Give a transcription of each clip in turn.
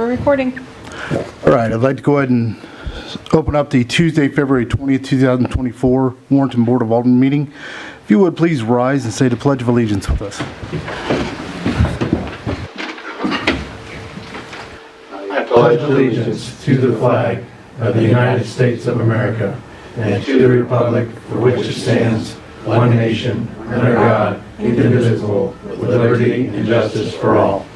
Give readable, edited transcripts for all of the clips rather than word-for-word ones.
We're recording. All right, I'd like to go ahead and open up the Tuesday, February 20th, 2024 Warrenton Board of Aldermen meeting. If you would please rise and say the Pledge of Allegiance with us. I pledge allegiance to the flag of the United States of America and to the republic for which it stands, one nation, under God, indivisible, with liberty and justice for all.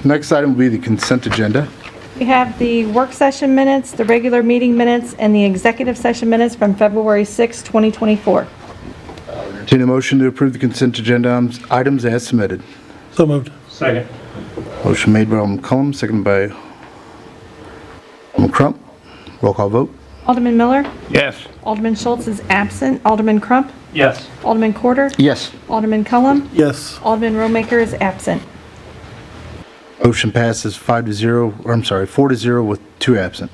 Next item will be the consent agenda. We have the work session minutes, the regular meeting minutes, and the executive session minutes from February 6, 2024. Entertain a motion to approve the consent agenda items as submitted. So moved. Second. Motion made by Alderman Cullum, seconded by Alderman Crump. Roll call vote. Alderman Miller? Yes. Alderman Schultz is absent. Alderman Crump? Yes. Alderman Corder? Yes. Alderman Cullum? Yes. Alderman Romaker is absent. Motion passes 4-0 with 2 absent.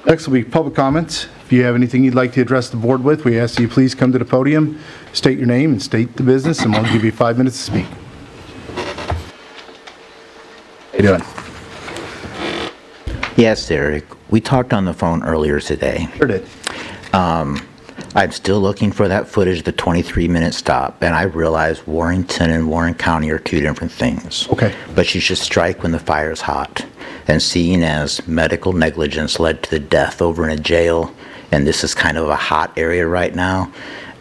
Next will be public comments. If you have anything you'd like to address the board with, we ask that you please come to the podium, state your name and state the business, and we'll give you 5 minutes to speak. How you doing? Yes, Eric. We talked on the phone earlier today. Sure did. I'm still looking for that footage of the 23-minute stop, and I realize Warrenton and Warren County are 2 different things. Okay. But you should strike when the fire's hot. And seeing as medical negligence led to the death over in a jail, and this is kind of a hot area right now,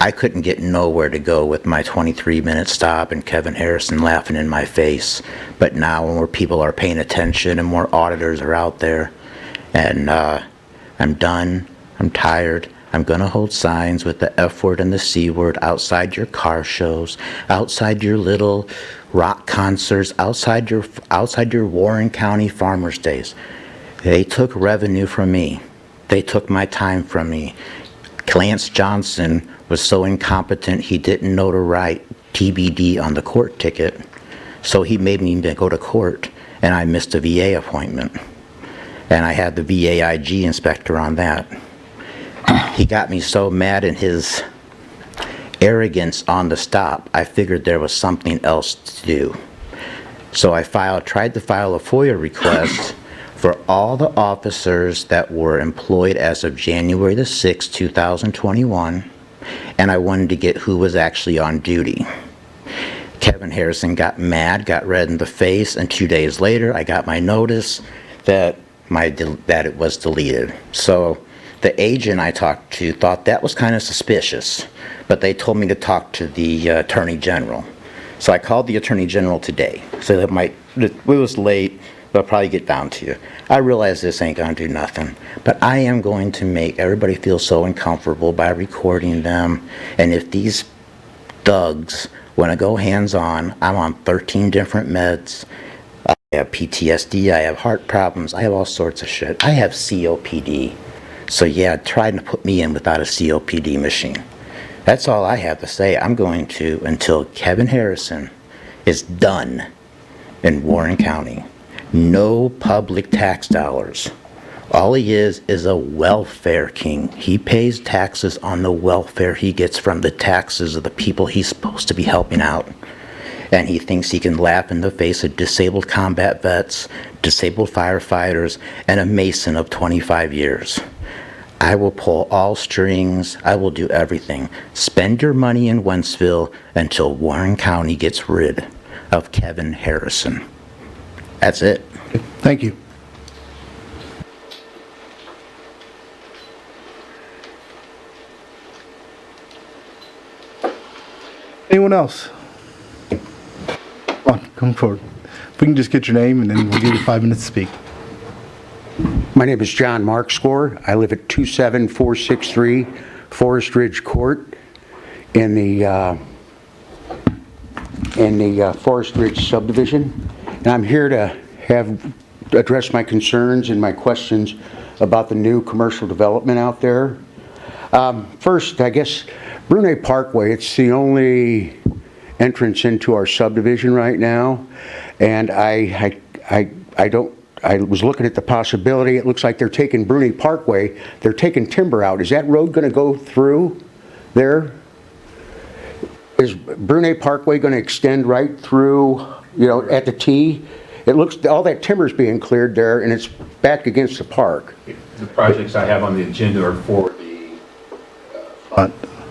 I couldn't get nowhere to go with my 23-minute stop and Kevin Harrison laughing in my face. But now when more people are paying attention and more auditors are out there, and I'm done, I'm tired, I'm going to hold signs with the F word and the C word outside your car shows, outside your little rock concerts, outside your Warren County Farmers Days. They took revenue from me. They took my time from me. Clarence Johnson was so incompetent he didn't know to write TBD on the court ticket, so he made me go to court, and I missed a VA appointment. And I had the VAIG inspector on that. He got me so mad in his arrogance on the stop, I figured there was something else to do. So I tried to file a FOIA request for all the officers that were employed as of January the 6th, 2021, and I wanted to get who was actually on duty. Kevin Harrison got mad, got red in the face, and 2 days later I got my notice that it was deleted. So the agent I talked to thought that was kind of suspicious, but they told me to talk to the Attorney General. So I called the Attorney General today. So it was late, but I'll probably get down to you. I realize this ain't gonna do nothing, but I am going to make everybody feel so uncomfortable by recording them. And if these thugs wanna go hands-on, I'm on 13 different meds. I have PTSD, I have heart problems, I have all sorts of shit. I have COPD. So yeah, try to put me in without a COPD machine. That's all I have to say. I'm going to until Kevin Harrison is done in Warren County. No public tax dollars. All he is a welfare king. He pays taxes on the welfare he gets from the taxes of the people he's supposed to be helping out. And he thinks he can laugh in the face of disabled combat vets, disabled firefighters, and a Mason of 25 years. I will pull all strings. I will do everything. Spend your money in Wentzville until Warren County gets rid of Kevin Harrison. That's it. Thank you. Anyone else? Come forward. If we can just get your name, and then we'll give you 5 minutes to speak. My name is John Markscore. I live at 27463 Forest Ridge Court in the Forest Ridge Subdivision. And I'm here to address my concerns and my questions about the new commercial development out there. First, I guess Brunei Parkway, it's the only entrance into our subdivision right now, and I I was looking at the possibility, it looks like they're taking Bruni Parkway, they're taking timber out. Is that road going to go through there? Is Bruni Parkway going to extend right through, you know, at the T? It looks, all that timber's being cleared there, and it's back against the park. The projects I have on the agenda are for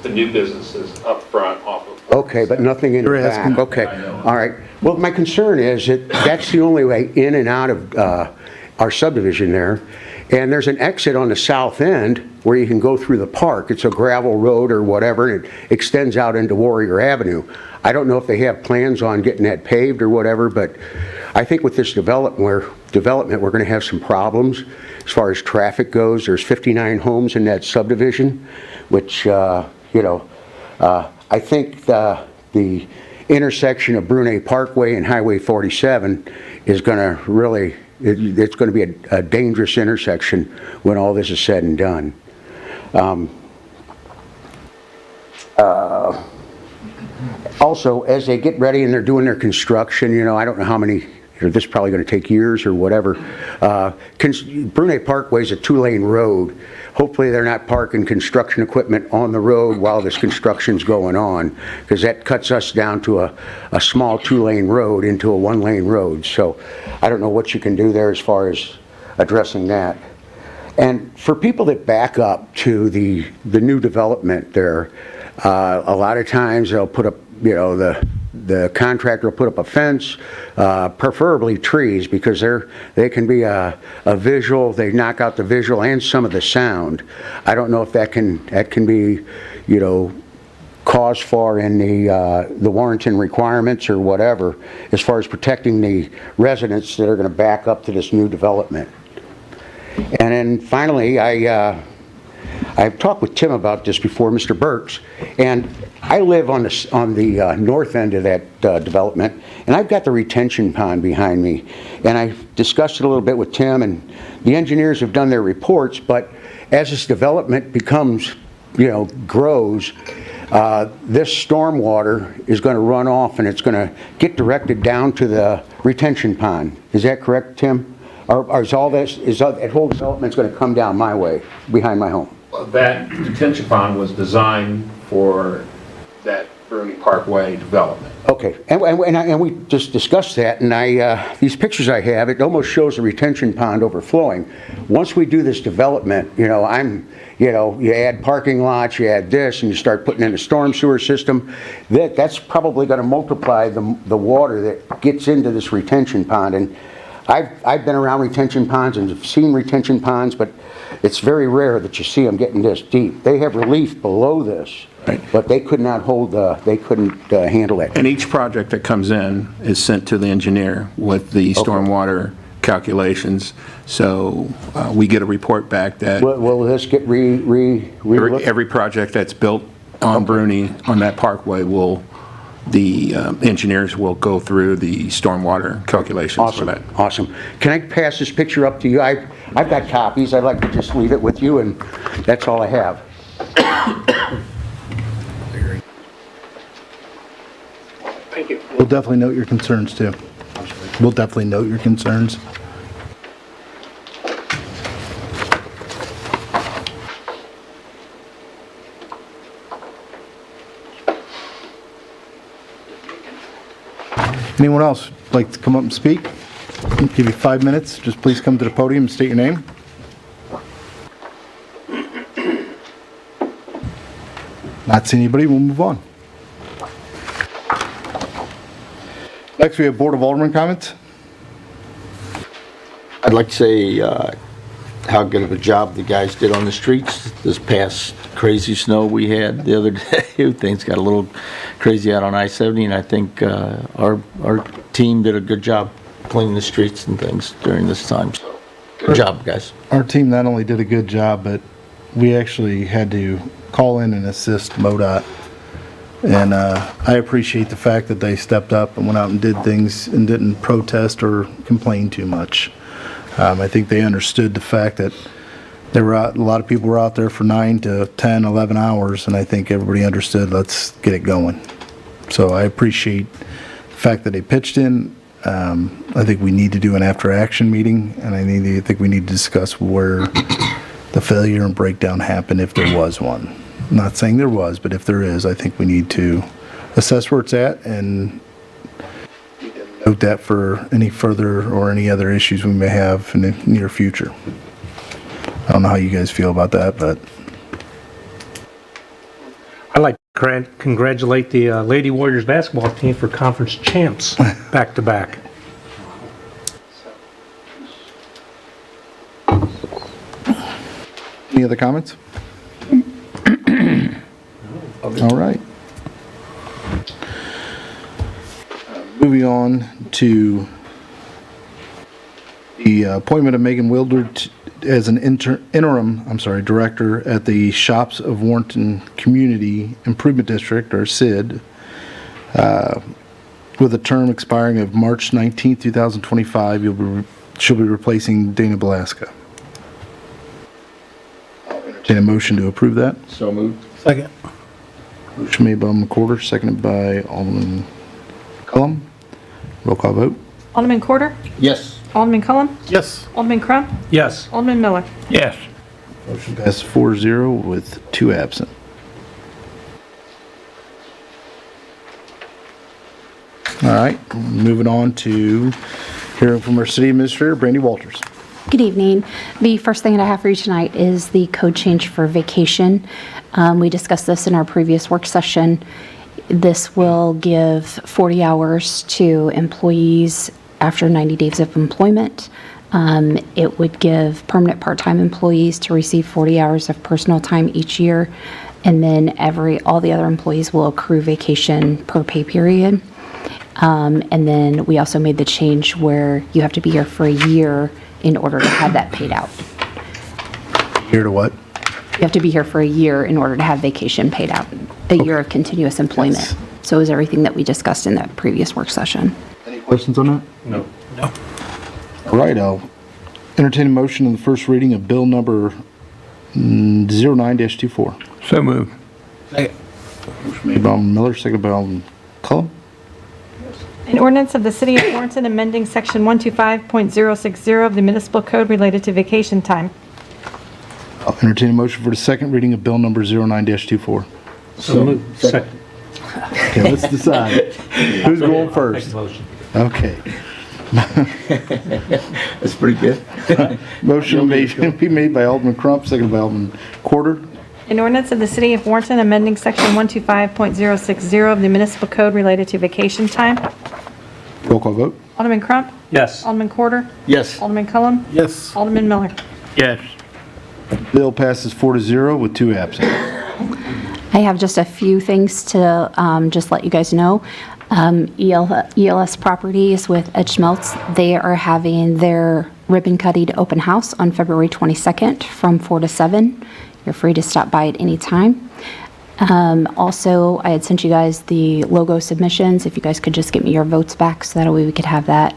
the new businesses up front off of. Okay, but nothing in the You're asking- back. Okay, I know. all right. Well, my concern is that that's the only way in and out of our subdivision there. And there's an exit on the south end where you can go through the park. It's a gravel road or whatever, and it extends out into Warrior Avenue. I don't know if they have plans on getting that paved or whatever, but I think with this development, we're going to have some problems as far as traffic goes. There's 59 homes in that subdivision, which, you know, I think the intersection of Bruni Parkway and Highway 47 is going to really, it's going to be a dangerous intersection when all this is said and done. Also, as they get ready and they're doing their construction, you know, I don't know how many, this is probably going to take years or whatever. Bruni Parkway is a 2-lane road. Hopefully they're not parking construction equipment on the road while this construction's going on, because that cuts us down to a small 2-lane road into a 1-lane road. So I don't know what you can do there as far as addressing that. And for people that back up to the new development there, a lot of times they'll put up, you know, the contractor will put up a fence, preferably trees, because they can be a visual. They knock out the visual and some of the sound. I don't know if that can be, you know, cause for in the Warrenton requirements or whatever, as far as protecting the residents that are going to back up to this new development. And then finally, I've talked with Tim about this before, Mr. Burks, and I live on the north end of that development, and I've got the retention pond behind me. And I discussed it a little bit with Tim, and the engineers have done their reports, but as this development becomes, you know, grows, this stormwater is going to run off and it's going to get directed down to the retention pond. Is that correct, Tim? Or is all this, that whole development's going to come down my way, behind my home? That detention pond was designed for that Bruni Parkway development. Okay, and we just discussed that, and these pictures I have, it almost shows the retention pond overflowing. Once we do this development, you know, you add parking lots, you add this, and you start putting in a storm sewer system, that's probably going to multiply the water that gets into this retention pond. And I've been around retention ponds and have seen retention ponds, but it's very rare that you see them getting this deep. They have relief below this, Right. but they could not hold, they couldn't handle it. And each project that comes in is sent to the engineer with the stormwater calculations. So we get a report back that Will this get re-looked? every project that's built on Bruni, on that parkway, the engineers will go through the stormwater calculations for that. Awesome. Can I pass this picture up to you? I've got copies. I'd like to just leave it with you, and that's all I have. Thank you. We'll definitely note your concerns, too. We'll definitely note your concerns. Anyone else like to come up and speak? I'll give you 5 minutes. Just please come to the podium and state your name. Not seeing anybody, we'll move on. Next, we have Board of Aldermen comments. I'd like to say how good of a job the guys did on the streets this past crazy snow we had the other day. Things got a little crazy out on I-70, and I think our team did a good job cleaning the streets and things during this time. So, good job, guys. Our team not only did a good job, but we actually had to call in and assist MoDOT. And I appreciate the fact that they stepped up and went out and did things and didn't protest or complain too much. I think they understood the fact that a lot of people were out there for 9 to 10, 11 hours, and I think everybody understood, let's get it going. So I appreciate the fact that they pitched in. I think we need to do an after-action meeting, and I think we need to discuss where the failure and breakdown happened, if there was one. I'm not saying there was, but if there is, I think we need to assess where it's at and note that for any further or any other issues we may have in the near future. I don't know how you guys feel about that, but I'd like to congratulate the Lady Warriors basketball team for conference champs back-to-back. any other comments? All right. Moving on to the appointment of Megan Wilder as an interim director at the Shops of Warrenton Community Improvement District, or SID, with a term expiring of March 19, 2025. She'll be replacing Dana Belaska. I'll entertain a motion to approve that. So moved. Second. Motion made by Alderman Quarter, seconded by Alderman Cullum. Roll call vote. Alderman Quarter? Yes. Alderman Cullum? Yes. Alderman Crump? Yes. Alderman Miller? Yes. Motion passes 4-0 with 2 absent. All right, moving on to hearing from our city administrator, Brandy Walters. Good evening. The first thing that I have for you tonight is the code change for vacation. We discussed this in our previous work session. This will give 40 hours to employees after 90 days of employment. It would give permanent part-time employees to receive 40 hours of personal time each year, and then all the other employees will accrue vacation per pay period. And then we also made the change where you have to be here for a year in order to have that paid out. Here to what? You have to be here for a year in order to have vacation paid out, a year of continuous employment. Yes. So is everything that we discussed in that previous work session. Any questions on that? No. All right, I'll entertain a motion on the first reading of bill number 09-24. So moved. Motion made by Alderman Miller, seconded by Alderman Cullum. An ordinance of the City of Warrenton amending Section 125.060 of the Municipal Code related to vacation time. I'll entertain a motion for the second reading of bill number 09-24. So moved. Second. Okay, let's decide. Who's going Make first? the motion. Okay. That's pretty good. Motion made by Alderman Crump, seconded by Alderman Quarter. An ordinance of the City of Warrenton amending Section 125.060 of the Municipal Code related to vacation time. Roll call vote. Alderman Crump? Yes. Alderman Quarter? Yes. Alderman Cullum? Yes. Alderman Miller? Yes. Bill passes 4-0 with 2 absent. I have just a few things to just let you guys know. ELS Properties with Edge Smelts, they are having their ribbon cutting open house on February 22nd from 4 to 7. You're free to stop by at any time. Also, I had sent you guys the logo submissions. If you guys could just get me your votes back so that way we could have that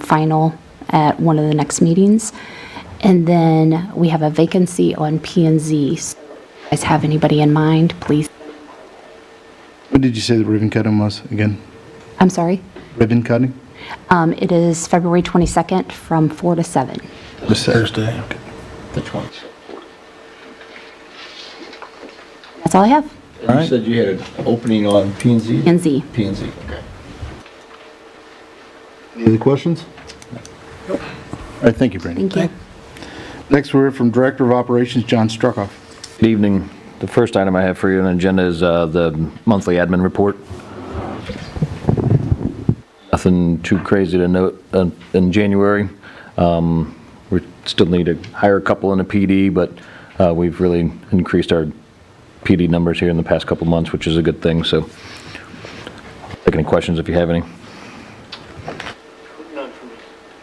final at one of the next meetings. And then we have a vacancy on P&Z. So if you guys have anybody in mind, please. When did you say the ribbon cutting was again? I'm sorry? Ribbon cutting? It is February 22nd from 4 to 7. This Thursday. Okay. The 20th. That's all I have. You said you had an opening on P&Z? P&Z. P&Z, okay. Any other questions? Nope. All right, thank you, Brandy. Thank you. Next, we're from Director of Operations, John Struckoff. Good evening. The first item I have for you on the agenda is the monthly admin report. Nothing too crazy to note in January. We still need to hire a couple in the PD, but we've really increased our PD numbers here in the past couple months, which is a good thing. So, take any questions if you have any.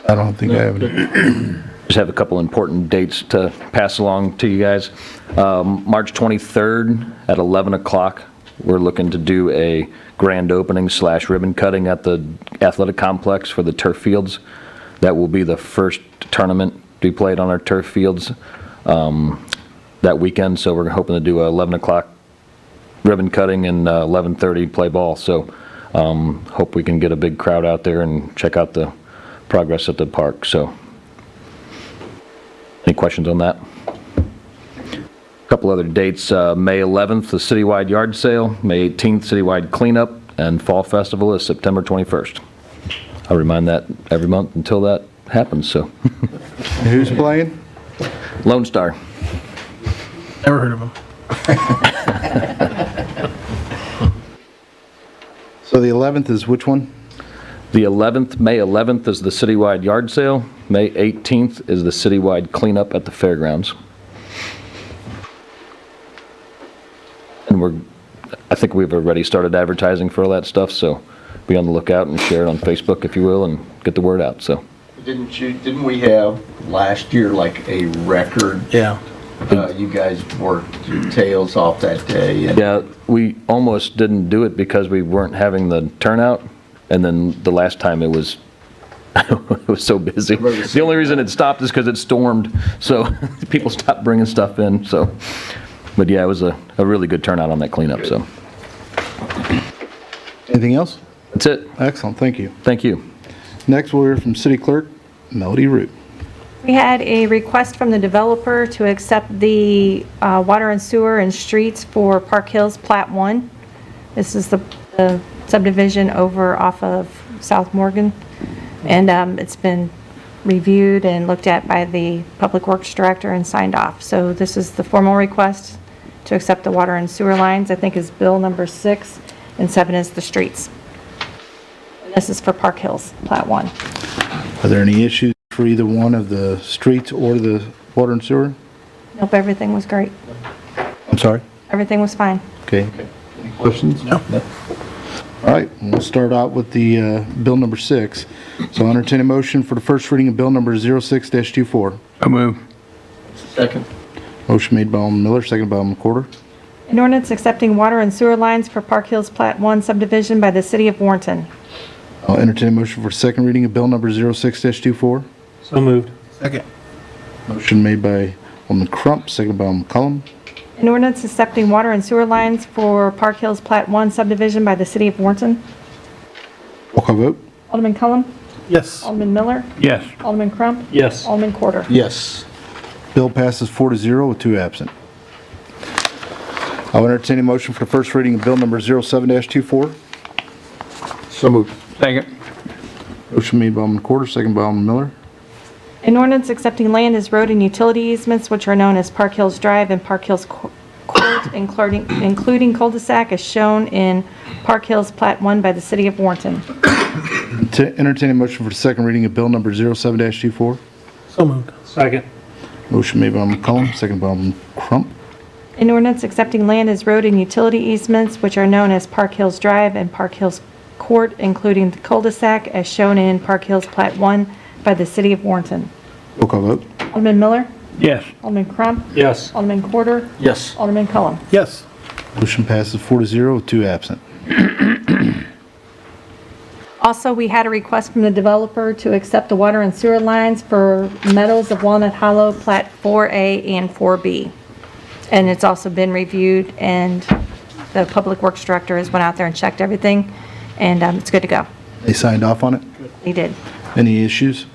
I don't think I have any. Just have a couple important dates to pass along to you guys. March 23rd at 11 o'clock, we're looking to do a grand opening / ribbon cutting at the athletic complex for the turf fields. That will be the first tournament to be played on our turf fields that weekend. So we're hoping to do a 11 o'clock ribbon cutting and 11:30 play ball. So Hope we can get a big crowd out there and check out the progress at the park, so. Any questions on that? A couple other dates, May 11th, the citywide yard sale, May 18th, citywide cleanup, and Fall Festival is September 21st. I remind that every month until that happens, so. Who's playing? Lone Star. Never heard of them. So the 11th is which one? The 11th, May 11th is the citywide yard sale. May 18th is the citywide cleanup at the fairgrounds. And I think we've already started advertising for all that stuff, so be on the lookout and share it on Facebook, if you will, and get the word out, so. Didn't we have last year like a record? Yeah. You guys worked your tails off that day. And Yeah, we almost didn't do it because we weren't having the turnout, and then the last time it was, it was so busy. The only reason it stopped is because it stormed, so people stopped bringing stuff in, so. But yeah, it was a really good turnout on that cleanup, so. Anything else? That's it. Excellent, thank you. Thank you. Next, we'll hear from City Clerk Melody Root. We had a request from the developer to accept the water and sewer and streets for Park Hills Plat 1. This is the subdivision over off of South Morgan. And it's been reviewed and looked at by the Public Works Director and signed off. So this is the formal request to accept the water and sewer lines, I think is bill number 6, and 7 is the streets. And this is for Park Hills Plat 1. Are there any issues for either one of the streets or the water and sewer? Nope, everything was great. I'm sorry? Everything was fine. Okay. Any questions? No. All right, we'll start out with the bill number 6. So I'll entertain a motion for the first reading of bill number 06-24. I move. second. Motion made by Alderman Miller, seconded by Alderman Corder. An ordinance accepting water and sewer lines for Park Hills Plat 1 subdivision by the city of Warrenton. I'll entertain a motion for second reading of bill number 06-24. So moved. Second. Motion made by Alderman Crump, seconded by Alderman Cullum. An ordinance accepting water and sewer lines for Park Hills Plat 1 subdivision by the city of Warrenton. Roll call vote. Alderman Cullum. Yes. Alderman Miller. Yes. Alderman Crump. Yes. Alderman Corder. Yes. Bill passes 4-0 with 2 absent. I'll entertain a motion for the first reading of bill number 07-24. So moved. Second. Motion made by Alderman Corder, seconded by Alderman Miller. An ordinance accepting land as road and utility easements which are known as Park Hills Drive and Park Hills Court, including cul-de-sac as shown in Park Hills Plat 1 by the city of Warrenton. To entertain a motion for the second reading of bill number 07-24. So moved. Second. Motion made by Alderman Cullum, seconded by Alderman Crump. An ordinance accepting land as road and utility easements which are known as Park Hills Drive and Park Hills Court, including the cul-de-sac as shown in Park Hills Plat 1 by the city of Warrenton. Roll call vote. Alderman Miller. Yes. Alderman Crump. Yes. Alderman Corder. Yes. Alderman Cullum. Yes. Motion passes 4-0 with 2 absent. Also, we had a request from the developer to accept the water and sewer lines for Meadows of Walnut Hollow, Plat 4A and 4B. And it's also been reviewed, and the Public Works Director has went out there and checked everything, and it's good to go. They signed off on it? He did. Any issues?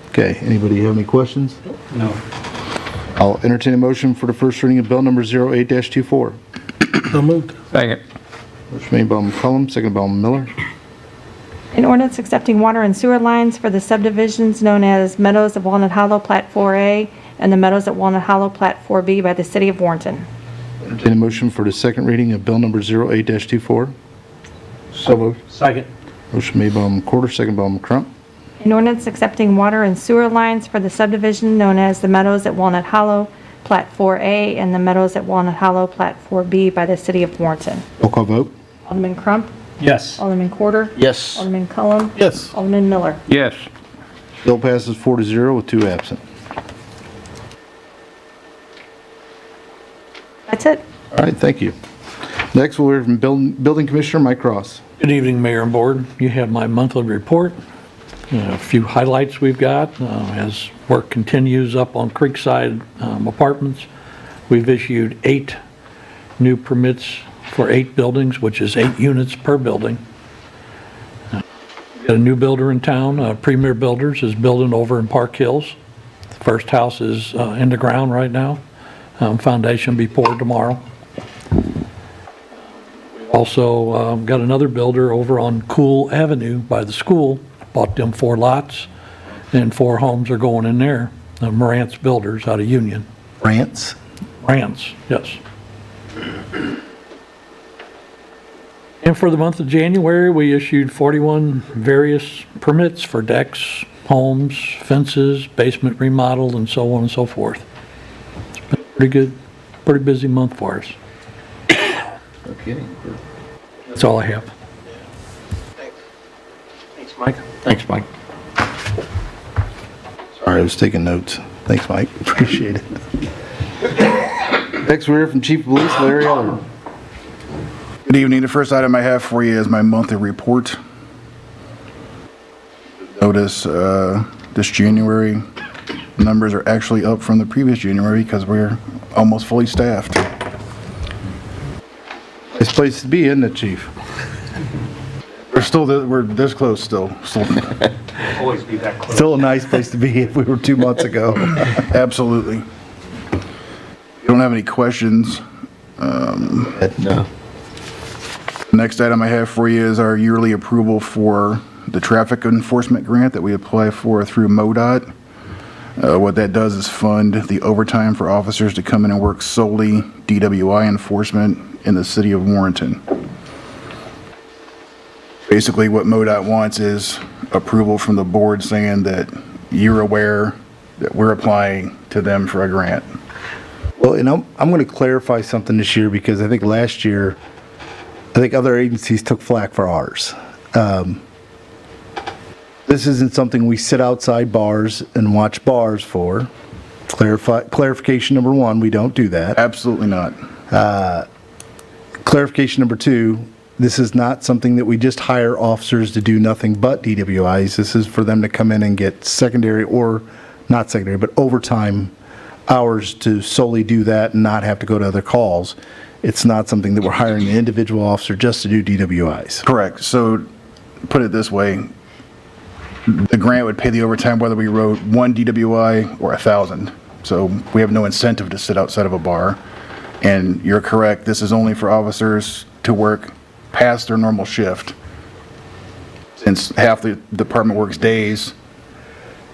Okay, anybody have any questions? No. I'll entertain a motion for the first reading of bill number 08-24. So moved. Second. Motion made by Alderman Cullum, seconded by Alderman Miller. An ordinance accepting water and sewer lines for the subdivisions known as Meadows of Walnut Hollow, Plat 4A, and the Meadows at Walnut Hollow, Plat 4B by the city of Warrenton. Entertain a motion for the second reading of bill number 08-24. So moved. Second. Motion made by Alderman Corder, seconded by Alderman Crump. An ordinance accepting water and sewer lines for the subdivision known as the Meadows at Walnut Hollow, Plat 4A, and the Meadows at Walnut Hollow, Plat 4B by the city of Warrenton. Roll call vote. Alderman Crump. Yes. Alderman Corder. Yes. Alderman Cullum. Yes. Alderman Miller. Yes. Bill passes 4-0 with 2 absent. That's it. All right, thank you. Next, we'll hear from Building Commissioner Mike Ross. Good evening, Mayor and Board. You have my monthly report. A few highlights we've got as work continues up on Creekside Apartments. We've issued 8 new permits for 8 buildings, which is 8 units per building. Got a new builder in town, Premier Builders is building over in Park Hills. The first house is in the ground right now. Foundation will be poured tomorrow. Also got another builder over on Cool Avenue by the school. Bought them 4 lots, and 4 homes are going in there. Morantz Builders out of Union. Grants? Morantz, yes. And for the month of January, we issued 41 various permits for decks, homes, fences, basement remodel, and so on and so forth. It's been a pretty good, pretty busy month for us. Okay. That's all I have. Thanks, Mike. Thanks, Mike. Sorry, I was taking notes. Thanks, Mike. Appreciate it. Next, we're here from Chief of Police Larry Alderman. Good evening. The first item I have for you is my monthly report. Notice this January, numbers are actually up from the previous January because we're almost fully staffed. Nice place to be, isn't it, Chief? We're this close still. Always be that close. Still a nice place to be if we were 2 months ago. Absolutely. You don't have any questions? No. The next item I have for you is our yearly approval for the traffic enforcement grant that we apply for through MoDOT. What that does is fund the overtime for officers to come in and work solely DWI enforcement in the city of Warrenton. Basically, what MoDOT wants is approval from the board saying that you're aware that we're applying to them for a grant. Well, and I'm going to clarify something this year because I think last year, I think other agencies took flack for ours. This isn't something we sit outside bars and watch bars for. Clarification number 1, we don't do that. Absolutely not. Clarification number 2, this is not something that we just hire officers to do nothing but DWIs. This is for them to come in and get secondary or not secondary, but overtime hours to solely do that and not have to go to other calls. It's not something that we're hiring an individual officer just to do DWIs. Correct. So, put it this way, the grant would pay the overtime whether we wrote 1 DWI or 1,000. So we have no incentive to sit outside of a bar. And you're correct, this is only for officers to work past their normal shift. Since half the department works days,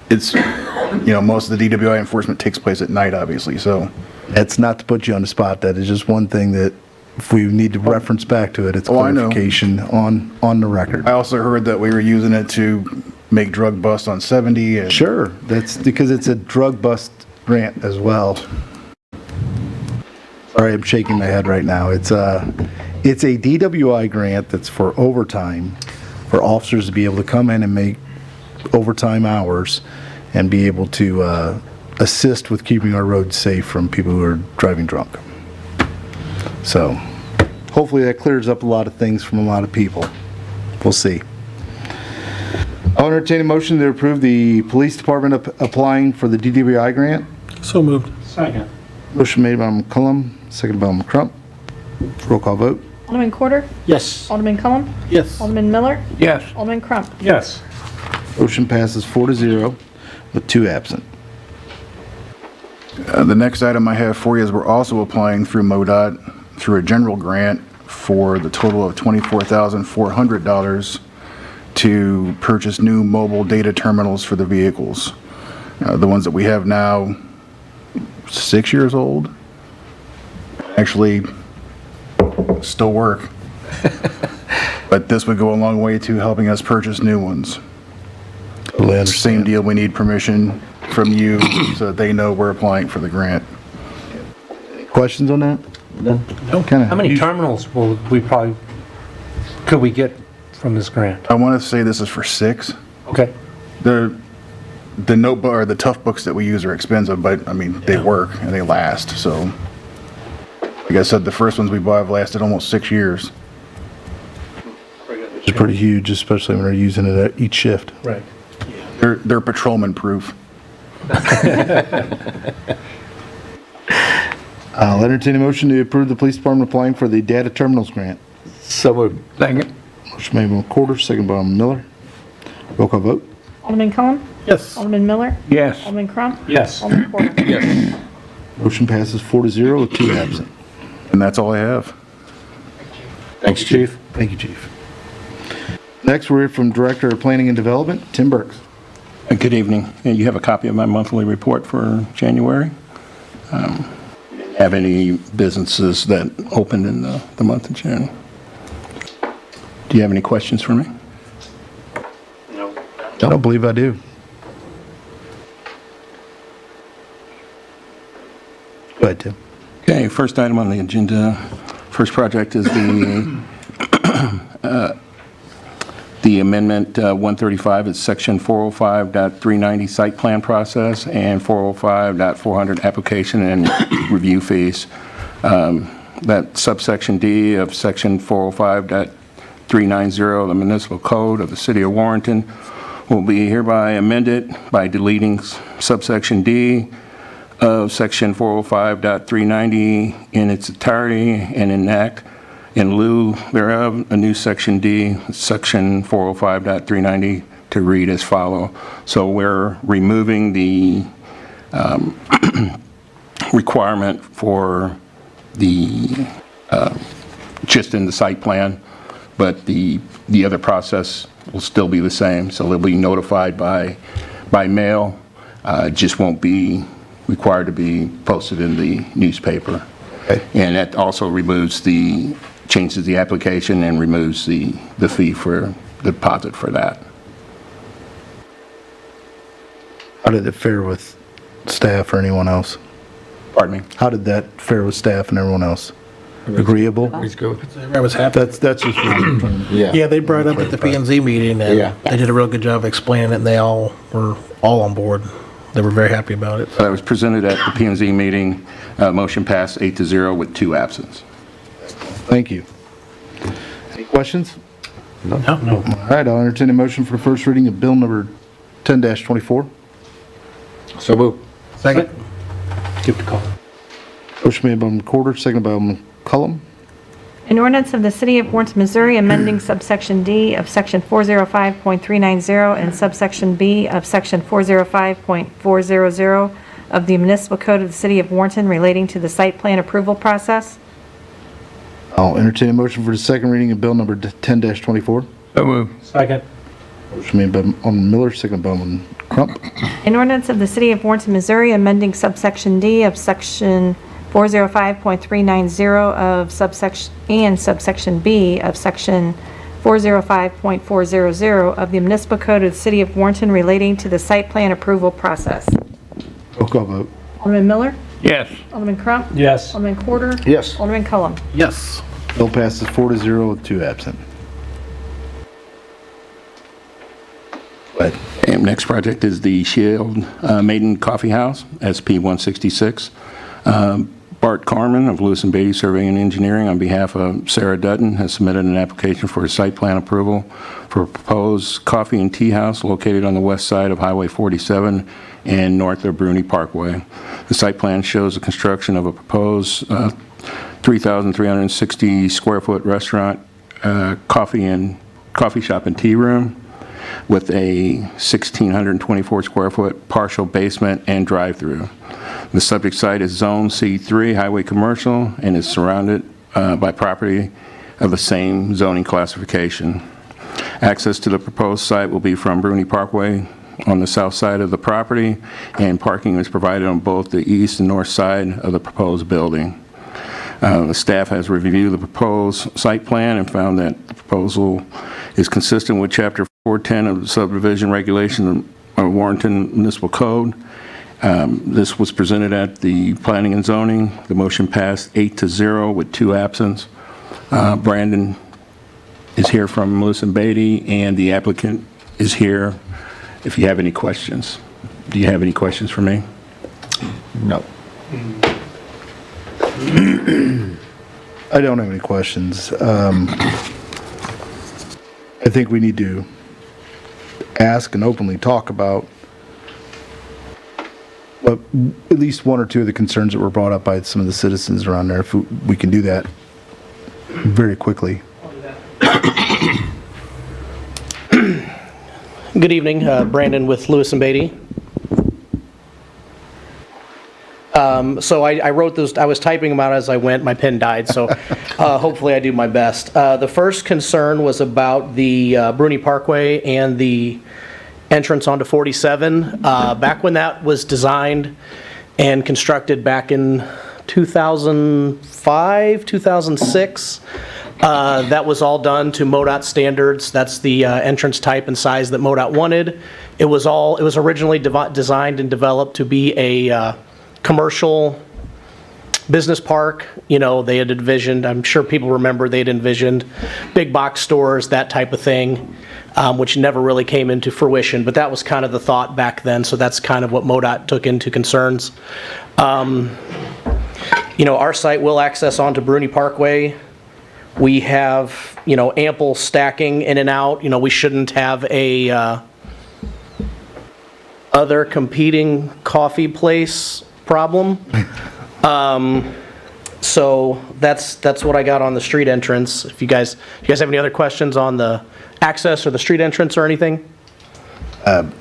it's, most of the DWI enforcement takes place at night, obviously, so. That's not to put you on the spot. That is just one thing that if we need to reference back to it, it's I know. clarification on the record. I also heard that we were using it to make drug busts on 70 and. Sure, that's because it's a drug bust grant as well. Sorry, I'm shaking my head right now. It's a DWI grant that's for overtime, for officers to be able to come in and make overtime hours and be able to assist with keeping our roads safe from people who are driving drunk. So, hopefully that clears up a lot of things from a lot of people. We'll see. I'll entertain a motion to approve the police department applying for the DWI grant. So moved. Second. Motion made by McCullum, seconded by McCrump. Roll call vote. Alderman Quarter? Yes. Alderman Cullum? Yes. Alderman Miller? Yes. Alderman Crump? Yes. Motion passes 4-0 with 2 absent. The next item I have for you is we're also applying through MoDOT through a general grant for the total of $24,400 to purchase new mobile data terminals for the vehicles. The ones that we have now, 6 years old, actually still work. But this would go a long way to helping us purchase new ones. Totally understand. Same deal, we need permission from you so that they know we're applying for the grant. Questions on that? No. How many terminals could we get from this grant? I want to say this is for 6. Okay. The notebook or the tough books that we use are expensive, but I mean, they work and they last. So, like I said, the first ones we bought have lasted almost 6 years. It's pretty huge, especially when they're using it at each shift. Right. They're patrolman proof. I'll entertain a motion to approve the police department applying for the data terminals grant. So moved. Second. Motion made by McCorder, second by Miller. Roll call vote? Alderman Cullum? Yes. Alderman Miller? Yes. Alderman Crump? Yes. Alderman Porter? Motion passes 4-0 with 2 absent. And that's all I have. Thanks, Chief. Thank you, Chief. Next, we're from Director of Planning and Development, Tim Burks. Good evening. And you have a copy of my monthly report for January. Have any businesses that opened in the month of January? Do you have any questions for me? I don't believe I do. Go ahead, Tim. Okay, first item on the agenda, first project is the amendment 135 is section 405.390 site plan process and 405.400 application and review fees. That subsection D of section 405.390 of the municipal code of the city of Warrenton will be hereby amended by deleting subsection D of section 405.390 in its entirety and enact in lieu thereof a new section D, section 405.390 to read as follow. So we're removing the requirement for the just in the site plan, but the other process will still be the same. So they'll be notified by mail. It just won't be required to be posted in the newspaper. Okay. And that also changes the application and removes the fee for the deposit for that. How did it fare with staff or anyone else? Pardon me? How did that fare with staff and everyone else? Agreeable? I was happy. That's just what I'm trying to- Yeah, they brought it up at the P&Z meeting, and Yeah. they did a real good job explaining it, and they all were on board. They were very happy about it. That was presented at the P&Z meeting. Motion passed 8-0 with 2 absence. Thank you. Any questions? No. All right, I'll entertain a motion for the first reading of bill number 10-24. So move. Second? Give the call. Motion made by Alderman Porter, seconded by Alderman Cullum. An ordinance of the City of Warrenton, Missouri, amending subsection D of section 405.390 and subsection B of section 405.400 of the municipal code of the City of Warrenton relating to the site plan approval process. I'll entertain a motion for the second reading of bill number 10-24. So move. Second. Motion made by Alderman Miller, seconded by Alderman Crump. An ordinance of the City of Warrenton, Missouri, amending subsection D of section 405.390 of subsection and subsection B of section 405.400 of the municipal code of the City of Warrenton relating to the site plan approval process. Roll call vote. Alderman Miller? Yes. Alderman Crump? Yes. Alderman Porter? Yes. Alderman Cullum? Yes. Bill passes 4-0 with 2 absent. Go ahead. And next project is the Shield Maiden Coffee House, SP 166. Bart Carmen of Lewis and Beatty Surveying and Engineering, on behalf of Sarah Dutton, has submitted an application for a site plan approval for a proposed coffee and tea house located on the west side of Highway 47 and north of Bruni Parkway. The site plan shows the construction of a proposed 3,360 square foot restaurant, coffee shop and tea room with a 1,624 square foot partial basement and drive-through. The subject site is Zone C3 Highway Commercial and is surrounded by property of the same zoning classification. Access to the proposed site will be from Bruni Parkway on the south side of the property, and parking is provided on both the east and north side of the proposed building. The staff has reviewed the proposed site plan and found that the proposal is consistent with Chapter 410 of the Subdivision Regulation of Warrenton Municipal Code. This was presented at the Planning and Zoning. The motion passed 8-0 with 2 absence. Brandon is here from Lewis and Beatty, and the applicant is here if you have any questions. Do you have any questions for me? No. I don't have any questions. I think we need to ask and openly talk about at least one or two of the concerns that were brought up by some of the citizens around there, if we can do that very quickly. Good evening, Brandon with Lewis and Beatty. So I wrote those, I was typing them out as I went, my pen died, so hopefully I do my best. The first concern was about the Bruni Parkway and the entrance onto 47. Back when that was designed and constructed back in 2005, 2006, that was all done to MoDOT standards. That's the entrance type and size that MoDOT wanted. It was originally designed and developed to be a commercial business park. You know, they had envisioned, I'm sure people remember, they'd envisioned big box stores, that type of thing, which never really came into fruition, but that was kind of the thought back then, so that's kind of what MoDOT took into concerns. You know, our site will access onto Bruni Parkway. We have, you know, ample stacking in and out. You know, we shouldn't have a other competing coffee place problem. So that's what I got on the street entrance. If you guys have any other questions on the access or the street entrance or anything?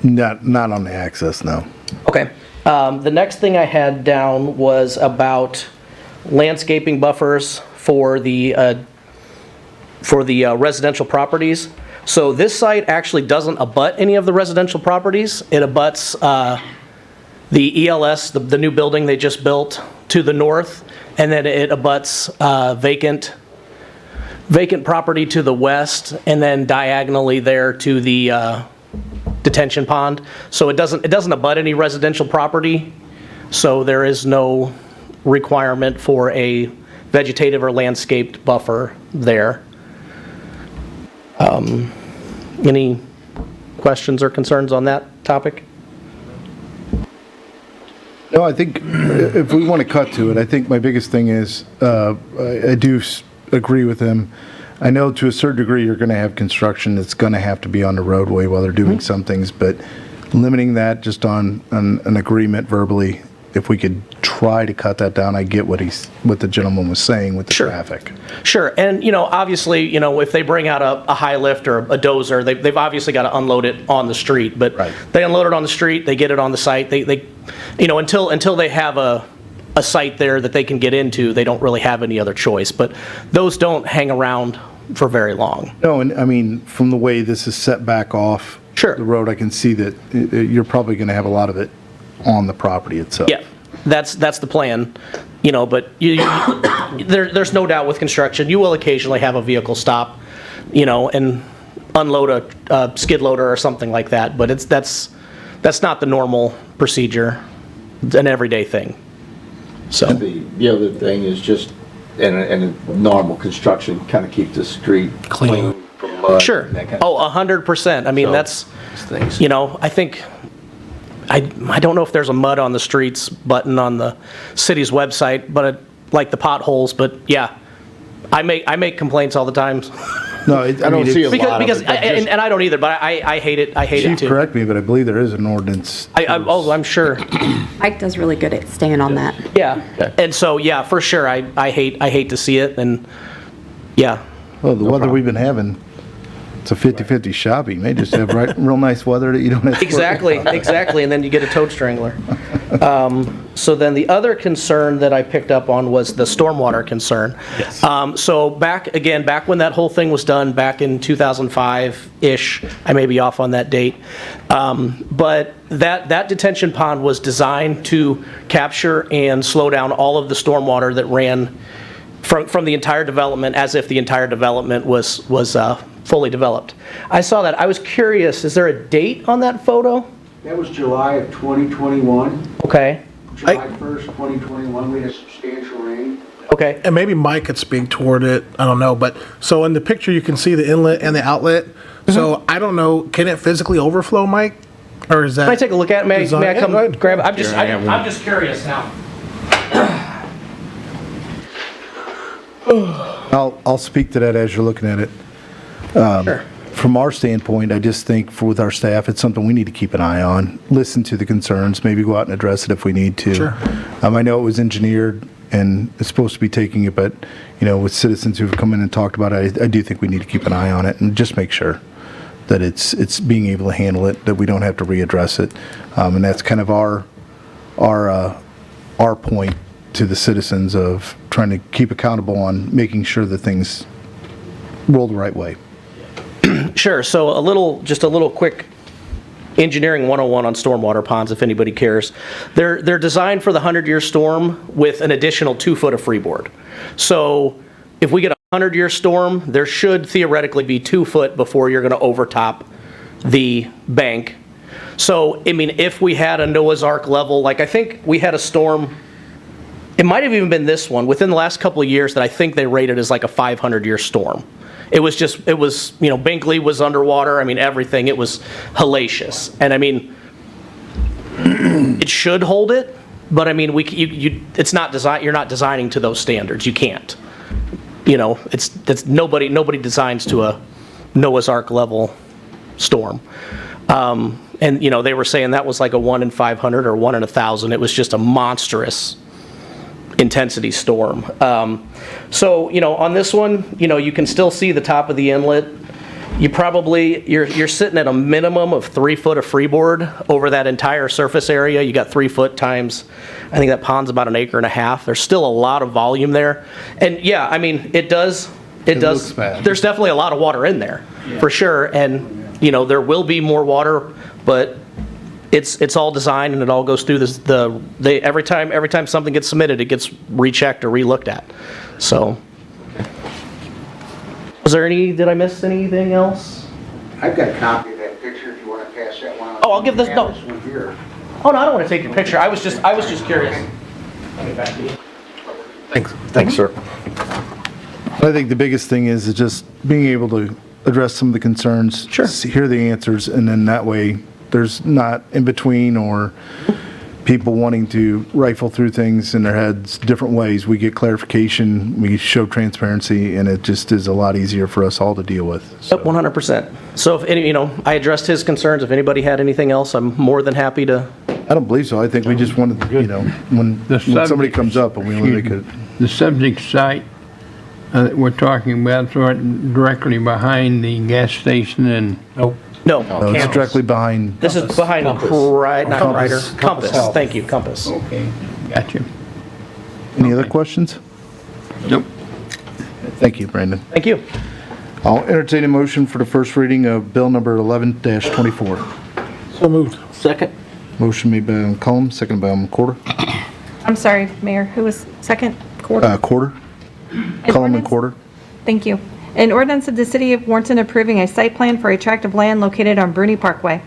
Not on the access, no. Okay. The next thing I had down was about landscaping buffers for the residential properties. So this site actually doesn't abut any of the residential properties. It abuts the ELS, the new building they just built, to the north, and then it abuts vacant property to the west, and then diagonally there to the detention pond. So it doesn't abut any residential property, so there is no requirement for a vegetative or landscaped buffer there. Any questions or concerns on that topic? No, I think if we want to cut to it, I think my biggest thing is, I do agree with him. I know to a certain degree you're going to have construction that's going to have to be on the roadway while they're doing some things, but limiting that just on an agreement verbally, if we could try to cut that down, I get what the gentleman was saying with the traffic. Sure, and you know, obviously, you know, if they bring out a high lift or a dozer, they've obviously got to unload it on the street. But they unload it on the street, they get it on the site. They you know, until they have a site there that they can get into, they don't really have any other choice. But those don't hang around for very long. No, and I mean, from the way this is set back off the road, I can see that you're probably going to have a lot of it on the property itself. Yeah, that's the plan, you know, but there's no doubt with construction, you will occasionally have a vehicle stop, you know, and unload a skid loader or something like that, but that's not the normal procedure. It's an everyday thing. So The other thing is just, and normal construction, kind of keep the street clean from mud. Sure. and that kind of Oh, 100%. I mean, So, that's, things. you know, I think, I don't know if there's a mud on the streets button on the city's website, but like the potholes, but yeah, I make complaints all the time. No, I don't see a lot of it, but just- and I don't either, but I hate it. I hate it Chief, too. correct me, but I believe there is an ordinance. I'm sure. Mike does really good at staying on that. Yeah, and so, yeah, for sure, I hate to see it, and yeah. Well, the weather we've been having, it's a 50-50 shot. You may just have real nice weather that you don't have to worry about. Exactly, and then you get a toad strangler. So then the other concern that I picked up on was the stormwater concern. Yes. So back when that whole thing was done, back in 2005-ish, I may be off on that date, but that detention pond was designed to capture and slow down all of the stormwater that ran from the entire development, as if the entire development was fully developed. I saw that. I was curious, is there a date on that photo? That was July of 2021. Okay. July 1st, 2021, we had substantial rain. Okay. And maybe Mike could speak toward it, I don't know, but, so in the picture, you can see the inlet and the outlet. So I don't know, can it physically overflow, Mike? Or is that? Can I take a look at it? May I Yeah, come go ahead. grab it? I'm just curious now. I'll speak to that as you're looking at it. Sure. From our standpoint, I just think with our staff, it's something we need to keep an eye on, listen to the concerns, maybe go out and address it if we need to. Sure. I know it was engineered and it's supposed to be taking it, but, you know, with citizens who've come in and talked about it, I do think we need to keep an eye on it and just make sure that it's being able to handle it, that we don't have to readdress it. And that's kind of our point to the citizens of trying to keep accountable on making sure that things roll the right way. Sure, so just a little quick engineering 101 on stormwater ponds, if anybody cares. They're designed for the 100-year storm with an additional 2 foot of freeboard. So if we get a 100-year storm, there should theoretically be 2 foot before you're going to overtop the bank. So, I mean, if we had a Noah's Ark level, like I think we had a storm, it might have even been this one, within the last couple of years that I think they rated as like a 500-year storm. It was, Binkley was underwater. I mean, everything. It was hellacious. And I mean, it should hold it, but I mean, it's not design. You're not designing to those standards. You can't. It's nobody designs to a Noah's Ark level storm. And they were saying that was like a 1 in 500 or 1 in 1,000. It was just a monstrous intensity storm. So on this one, you can still see the top of the inlet. You're sitting at a minimum of 3 foot of freeboard over that entire surface area. You got 3 foot times, I think that pond's about 1.5 acres. There's still a lot of volume there. And yeah, I mean, it does, there's definitely a lot of water in there, for sure. And, there will be more water, but it's all designed and it all goes through every time something gets submitted, it gets rechecked or relooked at. So, did I miss anything else? I've got a copy of that picture if you want to pass that one on. Oh, I'll give this, no. This one here. Oh, no, I don't want to take your picture. I was just curious. Back to you. Thanks, sir. I think the biggest thing is just being able to address some of the concerns. Sure. Hear the answers, and then that way there's not in between or people wanting to rifle through things in their heads different ways. We get clarification, we show transparency, and it just is a lot easier for us all to deal with. So. Yep, 100%. So if I addressed his concerns. If anybody had anything else, I'm more than happy to. I don't believe so. I think we just wanted, when somebody comes up and we want to make it. The subject site that we're talking about, it's right directly behind the gas station and. No, it's directly behind. This is behind Compass. Thank you, Compass. Okay, gotcha. Any other questions? Nope. Thank you, Brandon. Thank you. I'll entertain a motion for the first reading of bill number 11-24. So moved. Second. Motion made by McCollum, seconded by Quarter. I'm sorry, Mayor, who was second? Quarter? Quarter. Cullum and Quarter. Thank you. An ordinance of the City of Warrenton approving a site plan for a tract of land located on Bruni Parkway.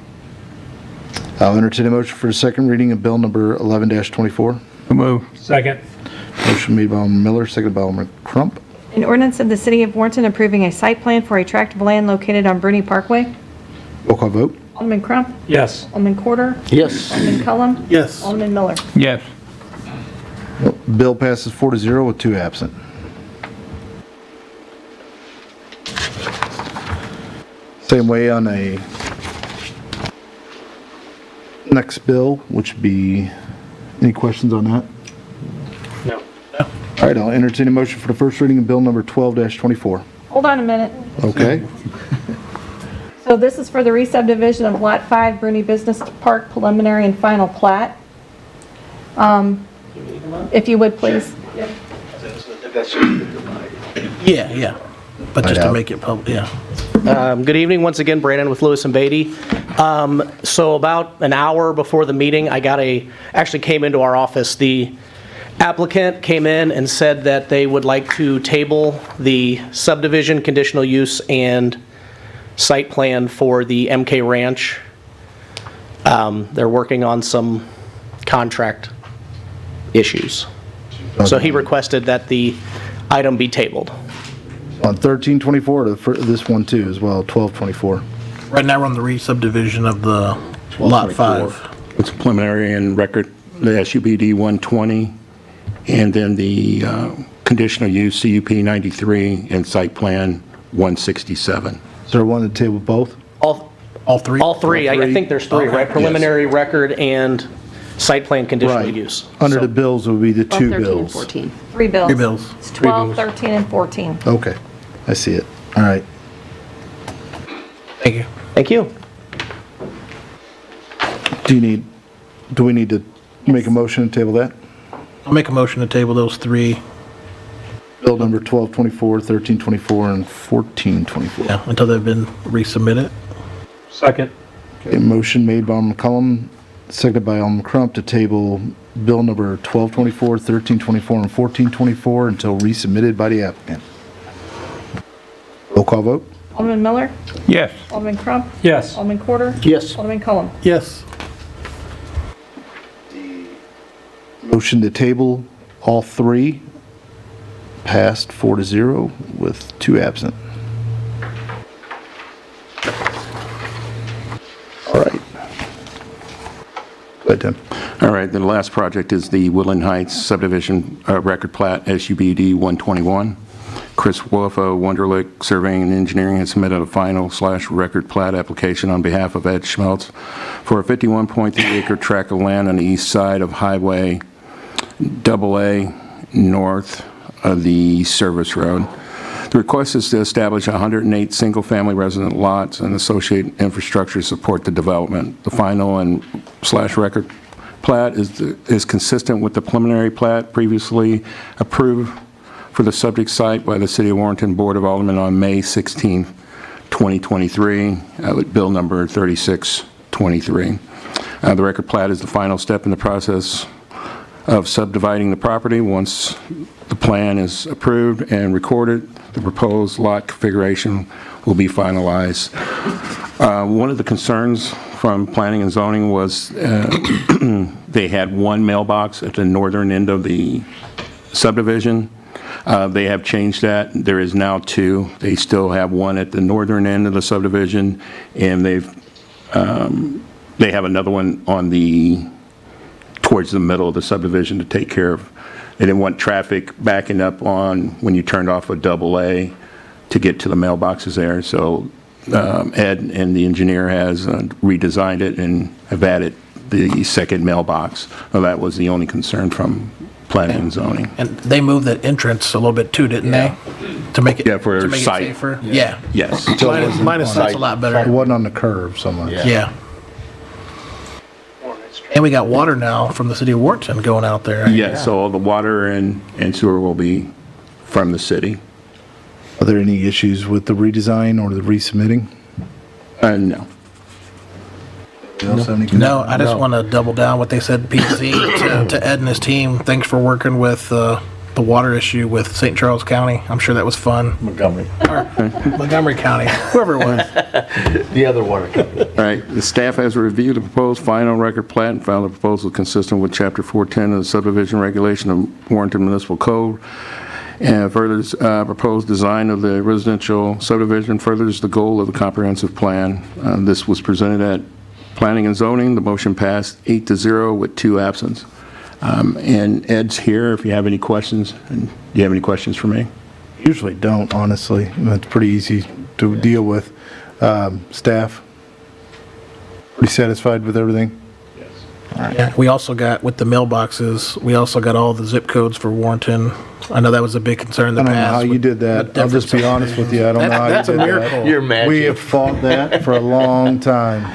I'll entertain a motion for the second reading of bill number 11-24. Move. Second. Motion made by Alderman Miller, seconded by Alderman Crump. An ordinance of the City of Warrenton approving a site plan for a tract of land located on Bruni Parkway. Roll call vote. Alderman Crump. Yes. Alderman Quarter. Yes. Alderman Cullum. Yes. Alderman Miller. Yes. Bill passes 4-0 with 2 absent. Same way on a next bill, which would be, any questions on that? No. All right, I'll entertain a motion for the first reading of bill number 12-24. Hold on a minute. Okay. So this is for the re-subdivision of Lot 5, Bruni Business Park preliminary and final plat. If you would, please. Yeah. But just to make it public, yeah. Good evening, once again, Brandon with Lewis and Beatty. So about an hour before the meeting, actually came into our office. The applicant came in and said that they would like to table the subdivision, conditional use, and site plan for the MK Ranch. They're working on some contract issues. So he requested that the item be tabled. On 13-24, this one too, as well, 12-24. Right now we're on the re-subdivision of the Lot 5. It's preliminary and record, the SUBD 120, and then the conditional use CUP 93 and site plan 167. Is there one to table both? All three? All three. I think there's three, right? Preliminary, record, and site plan conditional Right. use. Under the bills would be the 2 13 and bills. 14. 3 bills. 3 bills. It's 12, 13, and 14. Okay, I see it. All right. Thank you. Thank you. Do we need to make a motion to table that? I'll make a motion to table those three, Bill number 1224, 1324, and 1424. yeah, until they've been resubmitted. Second. Okay, motion made by Alderman McCollum, seconded by Alderman Crump to table Bill number 1224, 1324, and 1424 until resubmitted by the applicant. Roll call vote? Alderman Miller? Yes. Alderman Crump? Yes. Alderman Quarter? Yes. Alderman Cullum? Yes. Motion to table all three passed 4-0 with 2 absent. All right. Go ahead, Tim. All right, the last project is the Willen Heights subdivision record plat, SUBD 121. Chris Wolfo, Wunderlich Surveying and Engineering, has submitted a final/record plat application on behalf of Ed Schmeltz for a 51.3-acre tract of land on the east side of Highway AA north of the service road. The request is to establish 108 single-family resident lots and associated infrastructure to support the development. The final and /record plat is consistent with the preliminary plat previously approved for the subject site by the City of Warrenton Board of Aldermen on May 16, 2023, with Bill number 3623. The record plat is the final step in the process of subdividing the property. Once the plan is approved and recorded, the proposed lot configuration will be finalized. One of the concerns from planning and zoning was they had one mailbox at the northern end of the subdivision. They have changed that. There is now 2. They still have one at the northern end of the subdivision, and they have another one on the towards the middle of the subdivision to take care of. They didn't want traffic backing up on when you turned off a AA to get to the mailboxes there. So Ed and the engineer has redesigned it and have added the second mailbox. Well, that was the only concern from planning and zoning. And they moved the entrance a little bit too, didn't they? To make it, for to make it sight. safer? Yeah. Yes. Line of sight's a lot It better. wasn't on the curve so much. Yeah. And we got water now from the city of Warrenton going out there. Yes, so all the water and sewer will be from the city. Are there any issues with the redesign or the resubmitting? No. Anybody else have any No, I just want to double down what they said, PZ, to Ed and his team. Thanks for working with the water issue with St. Charles County. I'm sure that was fun. Montgomery. Or Montgomery County, whoever it was. The other water company. All right, the staff has reviewed the proposed final record plat and found the proposal consistent with Chapter 410 of the subdivision regulation of Warrenton Municipal Code. And furthers proposed design of the residential subdivision furthers the goal of the comprehensive plan. This was presented at Planning and Zoning. The motion passed 8-0 with 2 absent. And Ed's here if you have any questions. And do you have any questions for me? Usually don't, honestly. It's pretty easy to deal with. Staff, pretty satisfied with everything? Yeah, we also got, with the mailboxes, we also got all the zip codes for Warrenton. I know that was a big concern in the I past. don't know how you did that. I'll just be honest with you. I don't know how you did that. That's a miracle. You're magic. We have fought that for a long time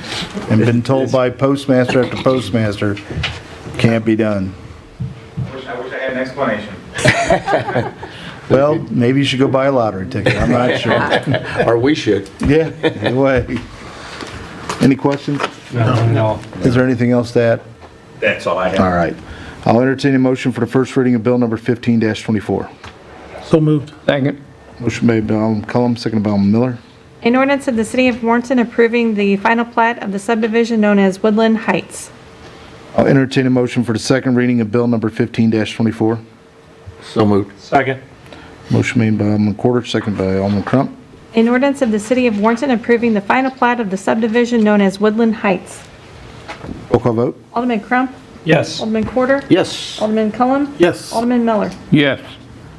and been told by postmaster after postmaster, can't be done. I wish I had an explanation. Well, maybe you should go buy a lottery ticket. I'm not sure. Or we should. Yeah, anyway. Any questions? No. Is there anything else to add? That's all I have. All right. I'll entertain a motion for the first reading of bill number 15-24. So moved. Second. Motion made by Alderman Cullum, seconded by Alderman Miller. An ordinance of the City of Warrenton approving the final plat of the subdivision known as Woodland Heights. I'll entertain a motion for the second reading of bill number 15-24. So moved. Second. Motion made by Alderman Quarter, seconded by Alderman Crump. An ordinance of the City of Warrenton approving the final plat of the subdivision known as Woodland Heights. Roll call vote. Alderman Crump? Yes. Alderman Quarter? Yes. Alderman Cullum? Yes. Alderman Miller? Yes.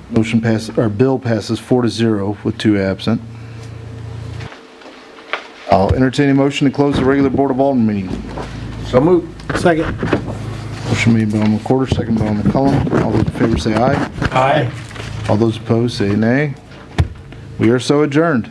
Motion passes, or bill passes 4-0 with 2 absent. I'll entertain a motion to close the regular Board of Aldermen meeting. So moved. Second. Motion made by Alderman Quarter, seconded by Alderman Cullum. All those in favor say aye. Aye. All those opposed say nay. We are so adjourned.